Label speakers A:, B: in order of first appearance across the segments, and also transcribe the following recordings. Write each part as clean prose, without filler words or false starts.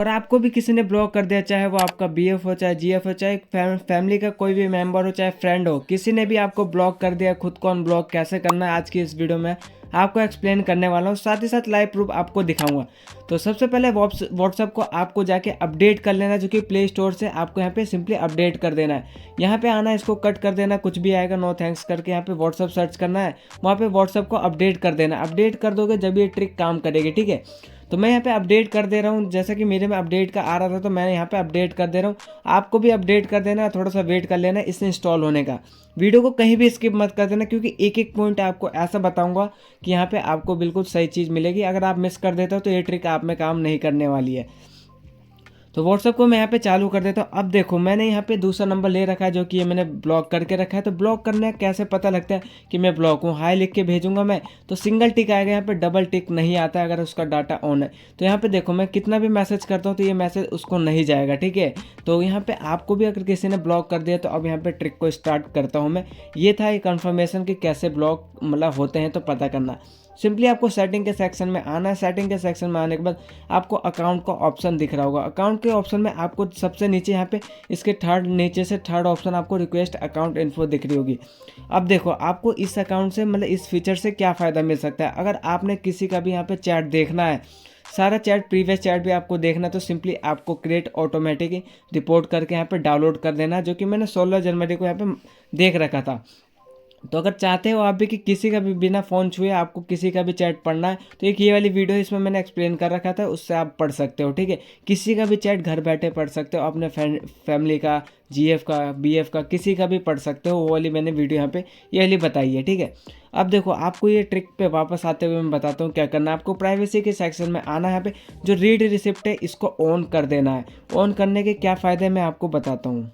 A: और आपको भी किसी ने ब्लॉक कर दिया, चाहे वो आपका बीएफ हो, चाहे जीएफ हो, चाहे फैमिली का कोई भी मेंबर हो, चाहे फ्रेंड हो, किसी ने भी आपको ब्लॉक कर दिया, खुद को अनब्लॉक कैसे करना है आज की इस वीडियो में आपको एक्सप्लेन करने वाला हूँ। साथ ही साथ लाइव प्रूफ आपको दिखाऊंगा। तो सबसे पहले व्हाट्सअप को आपको जाके अपडेट कर लेना, जो कि प्ले स्टोर से आपको यहाँ पे सिंपली अपडेट कर देना है। यहाँ पे आना, इसको कट कर देना, कुछ भी आएगा नो थैंक्स करके यहाँ पे व्हाट्सअप सर्च करना है, वहाँ पे व्हाट्सअप को अपडेट कर देना। अपडेट कर दोगे जब ये ट्रिक काम करेगी, ठीक है। तो मैं यहाँ पे अपडेट कर दे रहा हूँ, जैसा कि मेरे में अपडेट का आ रहा था तो मैं यहाँ पे अपडेट कर दे रहा हूँ। आपको भी अपडेट कर देना है, थोड़ा सा वेट कर लेना इसे इंस्टॉल होने का। वीडियो को कहीं भी स्किप मत कर देना, क्योंकि एक एक पॉइंट आपको ऐसा बताऊंगा कि यहाँ पे आपको बिल्कुल सही चीज़ मिलेगी। अगर आप मिस कर देते हो तो ये ट्रिक आप में काम नहीं करने वाली है। तो व्हाट्सअप को मैं यहाँ पे चालू कर देता हूँ। अब देखो मैंने यहाँ पे दूसरा नंबर ले रखा है, जो कि ये मैंने ब्लॉक करके रखा है। तो ब्लॉक करने का कैसे पता लगता है कि मैं ब्लॉक हूँ? हाई लिख के भेजूंगा मैं तो सिंगल टिक आएगा, यहाँ पे डबल टिक नहीं आता अगर उसका डाटा ऑन है। तो यहाँ पे देखो मैं कितना भी मैसेज करता हूँ तो ये मैसेज उसको नहीं जाएगा, ठीक है। तो यहाँ पे आपको भी अगर किसी ने ब्लॉक कर दिया तो अब यहाँ पे ट्रिक को स्टार्ट करता हूँ मैं। ये था ये कन्फर्मेशन कि कैसे ब्लॉक मतलब होते हैं तो पता करना। सिंपली आपको सेटिंग के सेक्शन में आना है। सेटिंग के सेक्शन में आने के बाद आपको अकाउंट का ऑप्शन दिख रहा होगा। अकाउंट के ऑप्शन में आपको सबसे नीचे यहाँ पे इसके नीचे से थर्ड ऑप्शन आपको रिक्वेस्ट अकाउंट इन्फो दिख रही होगी। अब देखो आपको इस अकाउंट से मतलब इस फीचर से क्या फ़ायदा मिल सकता है। अगर आपने किसी का भी यहाँ पे चैट देखना है, सारा चैट प्रीवियस चैट भी आपको देखना है, तो सिंपली आपको क्रिएट ऑटोमेटिक रिपोर्ट करके यहाँ पे डाउनलोड कर देना, जो कि मैंने 16 जनवरी को यहाँ पे देख रखा था। तो अगर चाहते हो आप भी कि किसी का भी बिना फ़ोन छुए आपको किसी का भी चैट पढ़ना है, तो एक ये वाली वीडियो इसमें मैंने एक्सप्लेन कर रखा था, उससे आप पढ़ सकते हो, ठीक है। किसी का भी चैट घर बैठे पढ़ सकते हो, अपने फैमिली का, जीएफ का, बीएफ का, किसी का भी पढ़ सकते हो। वो वाली मैंने वीडियो यहाँ पे ये वाली बताई है, ठीक है। अब देखो आपको ये ट्रिक पे वापस आते हुए मैं बताता हूँ क्या करना है। आपको प्राइवेसी के सेक्शन में आना है, यहाँ पे जो रीड रिसिप्ट है इसको ऑन कर देना है। ऑन करने के क्या फ़ायदे मैं आपको बताता हूँ।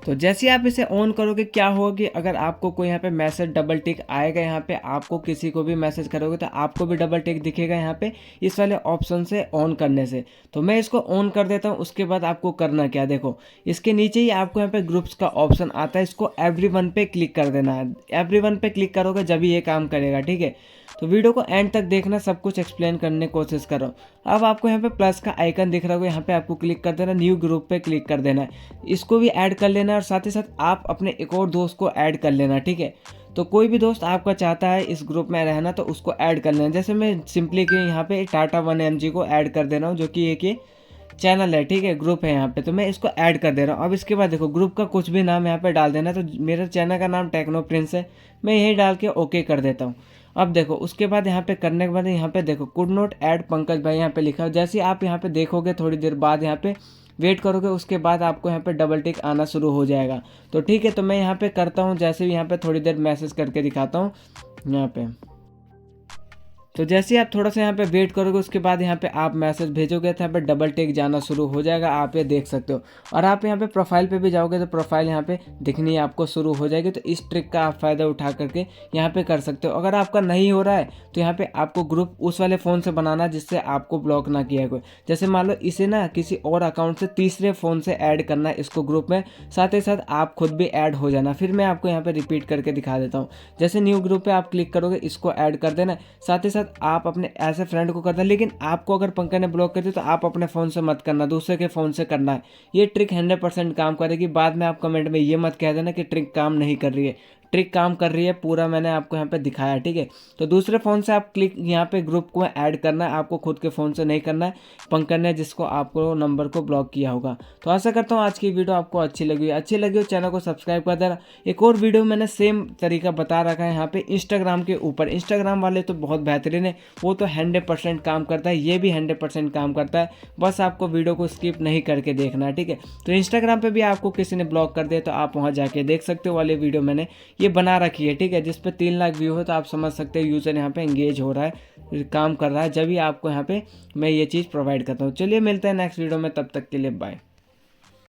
A: तो जैसे आप इसे ऑन करोगे क्या होगा कि अगर आपको कोई यहाँ पे मैसेज डबल टिक आएगा, यहाँ पे आपको किसी को भी मैसेज करोगे तो आपको भी डबल टिक दिखेगा यहाँ पे इस वाले ऑप्शन से ऑन करने से। तो मैं इसको ऑन कर देता हूँ। उसके बाद आपको करना क्या, देखो इसके नीचे ही आपको यहाँ पे ग्रुप्स का ऑप्शन आता है, इसको एवरीवन पे क्लिक कर देना है। एवरीवन पे क्लिक करोगे जब ये काम करेगा, ठीक है। तो वीडियो को एंड तक देखना, सब कुछ एक्सप्लेन करने की कोशिश करो। अब आपको यहाँ पे प्लस का आइकन दिख रहा होगा, यहाँ पे आपको क्लिक कर देना, न्यू ग्रुप पे क्लिक कर देना है, इसको भी ऐड कर लेना है। और साथ ही साथ आप अपने एक और दोस्त को ऐड कर लेना, ठीक है। तो कोई भी दोस्त आपका चाहता है इस ग्रुप में रहना तो उसको ऐड कर लेना। जैसे मैं सिंपली कि यहाँ पे टाटा 1mg को ऐड कर देना हूँ, जो कि एक ये चैनल है, ठीक है, ग्रुप है यहाँ पे, तो मैं इसको ऐड कर दे रहा हूँ। अब इसके बाद देखो ग्रुप का कुछ भी नाम यहाँ पे डाल देना। तो मेरे चैनल का नाम टेक्नो प्रिंस है, मैं यही डाल के ओके कर देता हूँ। अब देखो उसके बाद यहाँ पे करने के बाद यहाँ पे देखो कुड नॉट ऐड पंकज भाई यहाँ पे लिखा है। जैसे आप यहाँ पे देखोगे थोड़ी देर बाद यहाँ पे वेट करोगे, उसके बाद आपको यहाँ पे डबल टिक आना शुरू हो जाएगा। तो ठीक है, तो मैं यहाँ पे करता हूँ, जैसे भी यहाँ पे थोड़ी देर मैसेज करके दिखाता हूँ यहाँ पे। तो जैसे ही आप थोड़ा सा यहाँ पे वेट करोगे, उसके बाद यहाँ पे आप मैसेज भेजोगे तो यहाँ पे डबल टिक जाना शुरू हो जाएगा, आप ये देख सकते हो। और आप यहाँ पे प्रोफाइल पे भी जाओगे तो प्रोफाइल यहाँ पे दिखनी आपको शुरू हो जाएगी। तो इस ट्रिक का आप फ़ायदा उठा करके यहाँ पे कर सकते हो। अगर आपका नहीं हो रहा है तो यहाँ पे आपको ग्रुप उस वाले फ़ोन से बनाना जिससे आपको ब्लॉक ना किया कोई। जैसे मान लो इसे ना किसी और अकाउंट से तीसरे फ़ोन से ऐड करना है इसको ग्रुप में, साथ ही साथ आप खुद भी ऐड हो जाना। फिर मैं आपको यहाँ पे रिपीट करके दिखा देता हूँ। जैसे न्यू ग्रुप पे आप क्लिक करोगे, इसको ऐड कर देना, साथ ही साथ आप अपने ऐसे फ्रेंड को करना। लेकिन आपको अगर पंकज ने ब्लॉक कर दिया तो आप अपने फ़ोन से मत करना, दूसरे के फ़ोन से करना है। ये ट्रिक 100% काम करेगी। बाद में आप कमेंट में ये मत कह देना कि ट्रिक काम नहीं कर रही है, ट्रिक काम कर रही है, पूरा मैंने आपको यहाँ पे दिखाया, ठीक है। तो दूसरे फ़ोन से आप क्लिक यहाँ पे ग्रुप को ऐड करना है, आपको खुद के फ़ोन से नहीं करना है, पंकज ने जिसको आपको नंबर को ब्लॉक किया होगा। तो आशा करता हूँ आज की वीडियो आपको अच्छी लगी हो चैनल को सब्सक्राइब कर देना। एक और वीडियो मैंने सेम तरीका बता रखा है यहाँ पे इंस्टाग्राम के ऊपर। इंस्टाग्राम वाले तो बहुत बेहतरीन है, वो तो 100% काम करता है, ये भी 100% काम करता है। बस आपको वीडियो को स्किप नहीं करके देखना है, ठीक है। तो इंस्टाग्राम पे भी आपको किसी ने ब्लॉक कर दिया तो आप वहाँ जाके देख सकते हो। वाली वीडियो मैंने ये बना रखी है, ठीक है, जिस पे 3 लाख व्यू हो, तो आप समझ सकते हो यूज़र यहाँ पे एंगेज हो रहा है, काम कर रहा है, जब भी आपको यहाँ पे मैं ये चीज़ प्रोवाइड करता हूँ। चलिए मिलते हैं नेक्स्ट वीडियो में, तब तक के लिए बाय।